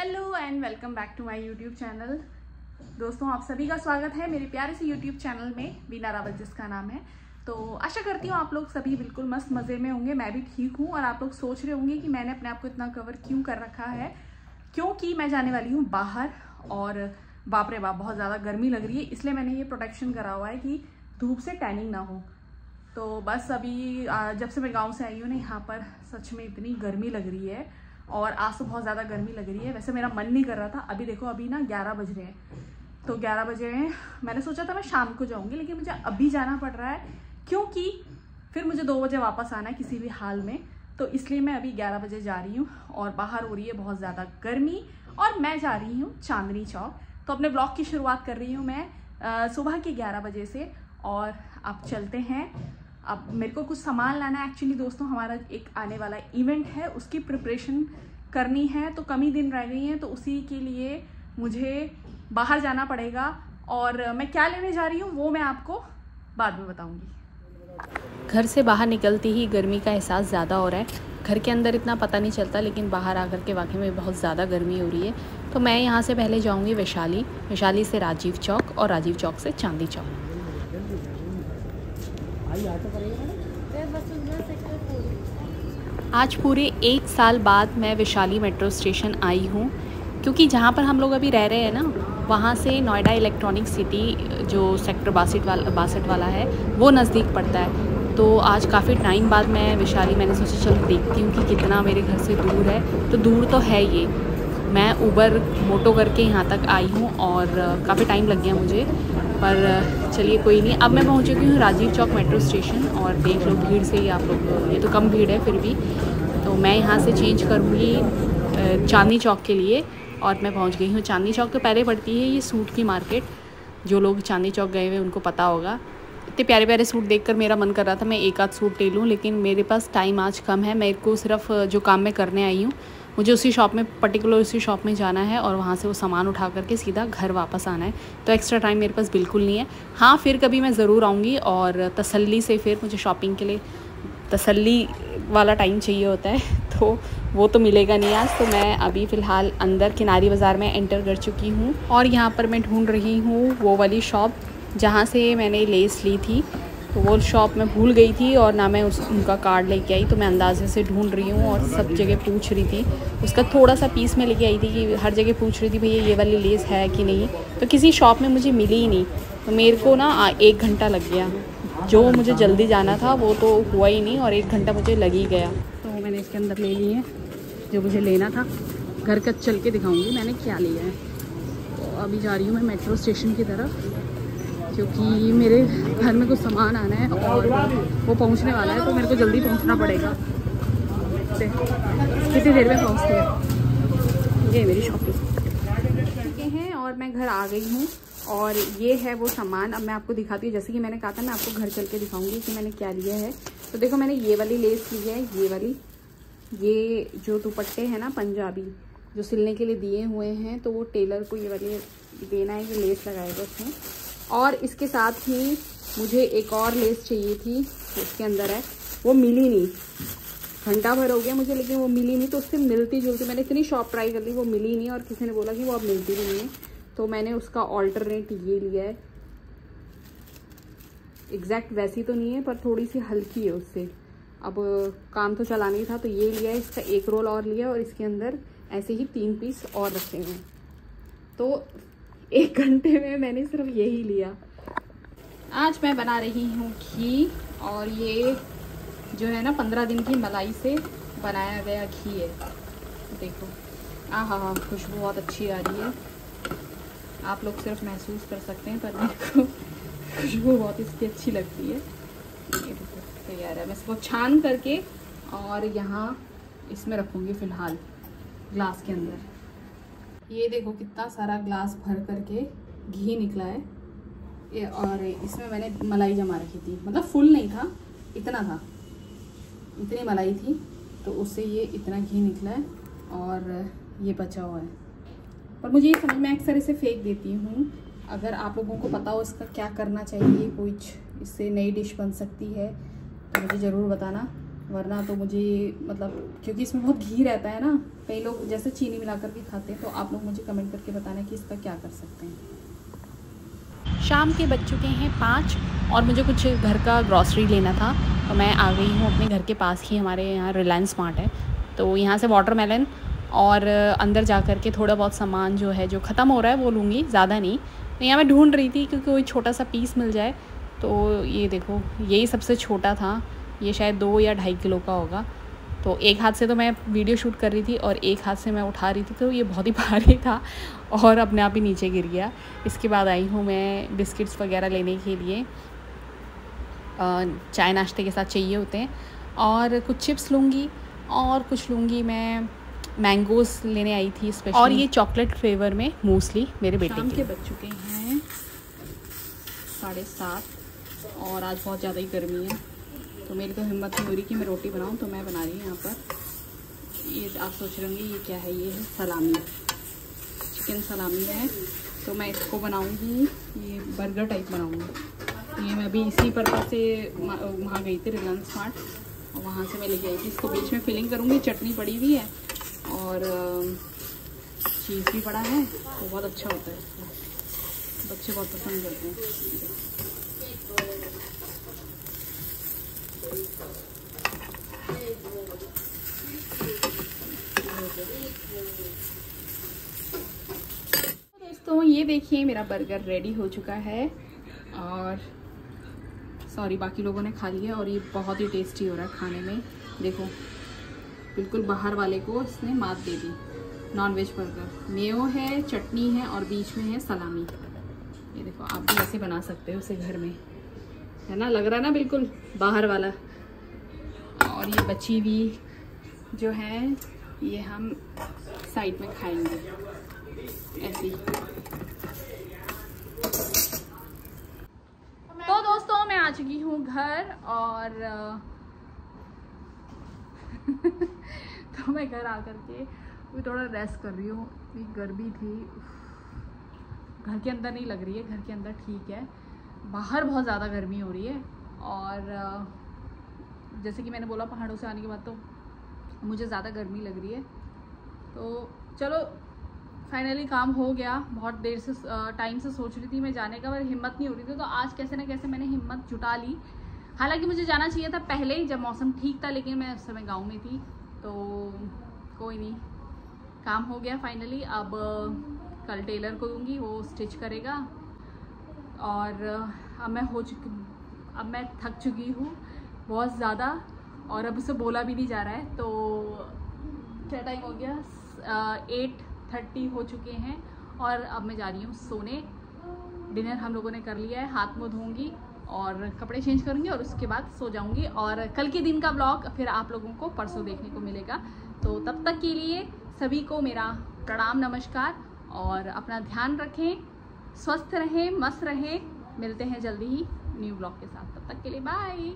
Hello and welcome back to my YouTube channel. दोस्तों, आप सभी का स्वागत है मेरे प्यारे से यूट्यूब चैनल में, वीना रावल जिसका नाम है। तो आशा करती हूँ आप लोग सभी बिल्कुल मस्त मज़े में होंगे। मैं भी ठीक हूँ और आप लोग सोच रहे होंगे कि मैंने अपने आप को इतना कवर क्यों कर रखा है, क्योंकि मैं जाने वाली हूँ बाहर और बाप रे बाप बहुत ज़्यादा गर्मी लग रही है। इसलिए मैंने ये प्रोटेक्शन करा हुआ है कि धूप से टैनिंग ना हो। तो बस अभी जब से मैं गाँव से आई हूँ ना, यहाँ पर सच में इतनी गर्मी लग रही है और आज तो बहुत ज़्यादा गर्मी लग रही है। वैसे मेरा मन नहीं कर रहा था। अभी देखो, अभी ना 11 बज रहे हैं, तो 11 बजे मैंने सोचा था मैं शाम को जाऊंगी, लेकिन मुझे अभी जाना पड़ रहा है क्योंकि फिर मुझे 2 बजे वापस आना है किसी भी हाल में। तो इसलिए मैं अभी 11 बजे जा रही हूँ और बाहर हो रही है बहुत ज़्यादा गर्मी और मैं जा रही हूँ चांदनी चौक। तो अपने ब्लॉग की शुरुआत कर रही हूँ मैं सुबह के 11 बजे से और अब चलते हैं। अब मेरे को कुछ सामान लाना है। एक्चुअली दोस्तों, हमारा एक आने वाला इवेंट है, उसकी प्रिपरेशन करनी है। तो कम ही दिन रह गई हैं, तो उसी के लिए मुझे बाहर जाना पड़ेगा और मैं क्या लेने जा रही हूँ वो मैं आपको बाद में बताऊँगी। घर से बाहर निकलते ही गर्मी का एहसास ज़्यादा हो रहा है। घर के अंदर इतना पता नहीं चलता, लेकिन बाहर आकर के वाकई में बहुत ज़्यादा गर्मी हो रही है। तो मैं यहाँ से पहले जाऊँगी वैशाली से राजीव चौक और राजीव चौक से चांदनी चौक। आज पूरे 1 साल बाद मैं वैशाली मेट्रो स्टेशन आई हूँ, क्योंकि जहाँ पर हम लोग अभी रह रहे हैं ना, वहाँ से नोएडा इलेक्ट्रॉनिक सिटी जो सेक्टर 62 वाला है वो नज़दीक पड़ता है। तो आज काफ़ी टाइम बाद मैं वैशाली, मैंने सोचा चलो देखती हूँ कि कितना मेरे घर से दूर है। तो दूर तो है ये, मैं उबर मोटो करके यहाँ तक आई हूँ और काफ़ी टाइम लग गया मुझे, पर चलिए कोई नहीं। अब मैं पहुँच चुकी हूँ राजीव चौक मेट्रो स्टेशन और देख लो भीड़ से ही आप लोग, ये तो कम भीड़ है फिर भी। तो मैं यहाँ से चेंज करूँगी चांदनी चौक के लिए और मैं पहुँच गई हूँ। चांदनी चौक तो पहले पड़ती है ये सूट की मार्केट। जो लोग चांदनी चौक गए हुए उनको पता होगा। इतने प्यारे प्यारे सूट देखकर मेरा मन कर रहा था मैं एक आध सूट ले लूँ, लेकिन मेरे पास टाइम आज कम है। मेरे को सिर्फ जो काम मैं करने आई हूँ, मुझे उसी शॉप में, पर्टिकुलर उसी शॉप में जाना है और वहाँ से वो सामान उठा करके सीधा घर वापस आना है। तो एक्स्ट्रा टाइम मेरे पास बिल्कुल नहीं है। हाँ, फिर कभी मैं ज़रूर आऊँगी और तसल्ली से, फिर मुझे शॉपिंग के लिए तसल्ली वाला टाइम चाहिए होता है, तो वो तो मिलेगा नहीं आज। तो मैं अभी फ़िलहाल अंदर किनारी बाज़ार में एंटर कर चुकी हूँ और यहाँ पर मैं ढूंढ रही हूँ वो वाली शॉप जहाँ से मैंने लेस ली थी। तो वो शॉप मैं भूल गई थी और ना मैं उनका कार्ड लेके आई, तो मैं अंदाजे से ढूंढ रही हूँ और सब जगह पूछ रही थी। उसका थोड़ा सा पीस मैं लेके आई थी कि हर जगह पूछ रही थी भैया ये वाली लेस है कि नहीं। तो किसी शॉप में मुझे मिली ही नहीं, तो मेरे को ना 1 घंटा लग गया। जो मुझे जल्दी जाना था वो तो हुआ ही नहीं और 1 घंटा मुझे लग ही गया। तो मैंने इसके अंदर ले लिए हैं जो मुझे लेना था। घर का चल के दिखाऊंगी मैंने क्या लिया है। तो अभी जा रही हूँ मैं मेट्रो स्टेशन की तरफ, क्योंकि मेरे घर में कुछ सामान आना है और वो पहुँचने वाला है, तो मेरे को जल्दी पहुँचना पड़ेगा। कितनी देर में पहुँचते हैं। ये मेरी शॉपिंग हैं और मैं घर आ गई हूँ और ये है वो सामान। अब मैं आपको दिखाती हूँ, जैसे कि मैंने कहा था मैं आपको घर चल के दिखाऊंगी कि मैंने क्या लिया है। तो देखो, मैंने ये वाली लेस ली है, ये वाली, ये जो दुपट्टे हैं ना पंजाबी जो सिलने के लिए दिए हुए हैं, तो वो टेलर को ये वाली देना है कि लेस लगाएगा उसमें। और इसके साथ ही मुझे एक और लेस चाहिए थी, इसके अंदर है, वो मिली नहीं। घंटा भर हो गया मुझे, लेकिन वो मिली नहीं। तो उससे मिलती जुलती मैंने इतनी शॉप ट्राई कर ली, वो मिली नहीं और किसी ने बोला कि वो अब मिलती भी नहीं है। तो मैंने उसका ऑल्टरनेट ये लिया है। एग्जैक्ट वैसी तो नहीं है, पर थोड़ी सी हल्की है उससे। अब काम तो चलाना ही था, तो ये लिया है। इसका 1 रोल और लिया और इसके अंदर ऐसे ही 3 पीस और रखे हुए हैं। तो 1 घंटे में मैंने सिर्फ यही लिया। आज मैं बना रही हूँ घी, और ये जो है ना 15 दिन की मलाई से बनाया गया घी है। देखो, हाँ, खुशबू बहुत अच्छी आ रही है। आप लोग सिर्फ महसूस कर सकते हैं, पर मेरे को खुशबू बहुत इसकी अच्छी लगती है। ये देखो तैयार है। मैं इसको छान करके और यहाँ इसमें रखूँगी फ़िलहाल ग्लास के अंदर। ये देखो कितना सारा ग्लास भर करके घी निकला है ये, और इसमें मैंने मलाई जमा रखी थी। मतलब फुल नहीं था, इतना था, इतनी मलाई थी, तो उससे ये इतना घी निकला है और ये बचा हुआ है। पर मुझे ये समझ में, अक्सर इसे फेंक देती हूँ। अगर आप लोगों को पता हो इसका क्या करना चाहिए, कुछ इससे नई डिश बन सकती है, तो मुझे ज़रूर बताना। वरना तो मुझे मतलब क्योंकि इसमें बहुत घी रहता है ना, कई लोग जैसे चीनी मिलाकर भी खाते हैं, तो आप लोग मुझे कमेंट करके बताना कि इसका क्या कर सकते हैं। शाम के बज चुके हैं 5 और मुझे कुछ घर का ग्रॉसरी लेना था, तो मैं आ गई हूँ अपने घर के पास ही, हमारे यहाँ रिलायंस स्मार्ट है, तो यहाँ से वाटरमेलन और अंदर जा कर के थोड़ा बहुत सामान जो है जो ख़त्म हो रहा है वो लूँगी, ज़्यादा नहीं। तो यहाँ मैं ढूंढ रही थी क्योंकि कोई छोटा सा पीस मिल जाए, तो ये देखो यही सबसे छोटा था, ये शायद 2 या 2.5 किलो का होगा। तो एक हाथ से तो मैं वीडियो शूट कर रही थी और एक हाथ से मैं उठा रही थी, तो ये बहुत ही भारी था और अपने आप ही नीचे गिर गया। इसके बाद आई हूँ मैं बिस्किट्स वगैरह लेने के लिए, चाय नाश्ते के साथ चाहिए होते हैं, और कुछ चिप्स लूँगी और कुछ लूँगी मैं मैंगोज़ लेने आई थी स्पेशली, और ये चॉकलेट फ्लेवर में मूसली मेरे बेटे शाम के बज चुके हैं 7:30 और आज बहुत ज़्यादा ही गर्मी है, तो मेरी तो हिम्मत नहीं हो रही कि मैं रोटी बनाऊं, तो मैं बना रही हूँ यहाँ पर। ये आप सोच रहे होंगे ये क्या है, ये है सलामी, चिकन सलामी है। तो मैं इसको बनाऊँगी, ये बर्गर टाइप बनाऊँगी। ये मैं अभी इसी पर्पज़ से वहाँ गई थी रिलायंस स्मार्ट, और वहाँ से मैं लेके आई थी। इसको बीच में फिलिंग करूँगी, चटनी पड़ी हुई है और चीज़ भी पड़ा है, तो बहुत अच्छा होता है, बच्चे बहुत पसंद करते हैं। दोस्तों ये देखिए मेरा बर्गर रेडी हो चुका है, और सॉरी बाकी लोगों ने खा लिया, और ये बहुत ही टेस्टी हो रहा है खाने में। देखो बिल्कुल बाहर वाले को इसने मात दे दी। नॉनवेज बर्गर, मेयो है, चटनी है और बीच में है सलामी। ये देखो आप भी ऐसे बना सकते हो उसे घर में, है ना, लग रहा है ना बिल्कुल बाहर वाला। और ये बची हुई जो है ये हम साइड में खाएंगे ऐसे। तो दोस्तों मैं आ चुकी हूँ घर, और तो मैं घर आकर के भी थोड़ा रेस्ट कर रही हूँ। इतनी गर्मी थी, घर के अंदर नहीं लग रही है, घर के अंदर ठीक है, बाहर बहुत ज़्यादा गर्मी हो रही है। और जैसे कि मैंने बोला पहाड़ों से आने के बाद तो मुझे ज़्यादा गर्मी लग रही है। तो चलो फाइनली काम हो गया। बहुत देर से टाइम से सोच रही थी मैं जाने का, पर हिम्मत नहीं हो रही थी, तो आज कैसे ना कैसे मैंने हिम्मत जुटा ली। हालांकि मुझे जाना चाहिए था पहले ही जब मौसम ठीक था, लेकिन मैं उस समय गाँव में थी, तो कोई नहीं, काम हो गया फाइनली। अब कल टेलर को दूंगी, वो स्टिच करेगा। और अब मैं थक चुकी हूँ बहुत ज़्यादा, और अब उसे बोला भी नहीं जा रहा है। तो क्या टाइम हो गया, 8:30 हो चुके हैं, और अब मैं जा रही हूँ सोने। डिनर हम लोगों ने कर लिया है, हाथ मुँह धोऊंगी और कपड़े चेंज करूँगी, और उसके बाद सो जाऊँगी। और कल के दिन का ब्लॉग फिर आप लोगों को परसों देखने को मिलेगा। तो तब तक के लिए सभी को मेरा प्रणाम, नमस्कार, और अपना ध्यान रखें, स्वस्थ रहें, मस्त रहें। मिलते हैं जल्दी ही न्यू ब्लॉग के साथ, तब तक के लिए बाय।